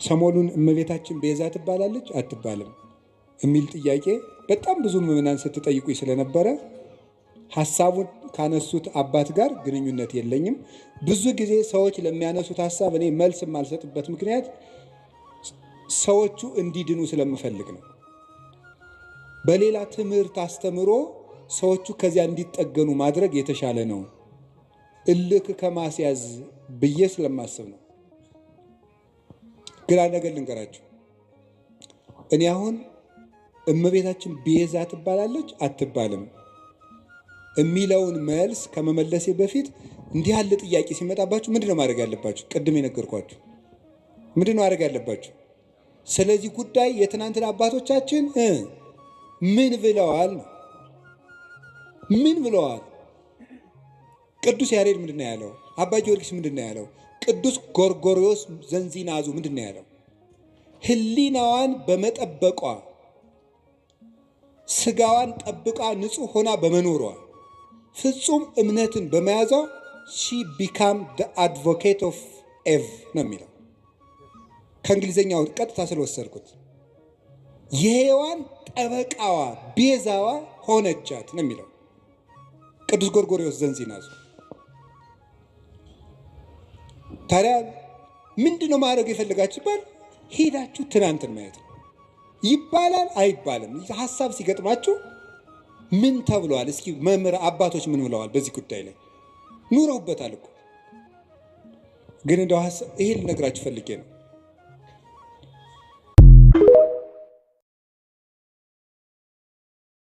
ሰሞኑን እመቤታችን ቤዛ ትባላለች አትባልም የሚል ጥያቄ በጣም ብዙ ምዕመናን ስትጠይቁኝ ስለነበረ ሐሳቡን ካነሱት አባት ጋር ግንኙነት የለኝም። ብዙ ጊዜ ሰዎች ለሚያነሱት ሐሳብ እኔ መልስ የማልሰጥበት ምክንያት ሰዎቹ እንዲድኑ ስለምፈልግ ነው። በሌላ ትምህርት አስተምሮ ሰዎቹ ከዚያ እንዲጠገኑ ማድረግ የተሻለ ነው፣ እልክ ከማስያዝ ብዬ ስለማስብ ነው። ግን አንድ ነገር ልንገራችሁ። እኔ አሁን እመቤታችን ቤዛ ትባላለች አትባልም የሚለውን መልስ ከመመለሴ በፊት እንዲህ ያለ ጥያቄ ሲመጣባችሁ ምንድነው ማድረግ ያለባችሁ? ቅድም የነገርኳችሁ ምንድነው ማድረግ ያለባችሁ? ስለዚህ ጉዳይ የትናንትና አባቶቻችን ምን ብለዋል ነው። ምን ብለዋል? ቅዱስ ያሬድ ምንድነው ያለው? አባ ጊዮርጊስ ምንድነው ያለው? ቅዱስ ጎርጎርዮስ ዘንዚናዙ ምንድነው ያለው? ሕሊናዋን በመጠበቋ ስጋዋን ጠብቃ ንጹሕ ሆና በመኖሯ ፍጹም እምነትን በመያዟ ሺ ቢካም ደ አድቮኬት ኦፍ ኤቭ ነው የሚለው። ከእንግሊዝኛው ቀጥታ ስለወሰድኩት የሔዋን ጠበቃዋ ቤዛዋ ሆነቻት ነው የሚለው ቅዱስ ጎርጎርዮስ ዘንዚናዙ። ታዲያ ምንድን ነው ማድረግ የፈለጋችሁ ይባል? ሄዳችሁ ትናንትን ማየት ነው። ይባላል አይባልም? ሀሳብ ሲገጥማችሁ ምን ተብለዋል? እስኪ መምህር አባቶች ምን ብለዋል? በዚህ ጉዳይ ላይ ኑረውበታል እኮ። ግን እንደው ይሄ ልነግራችሁ ፈልጌ ነው።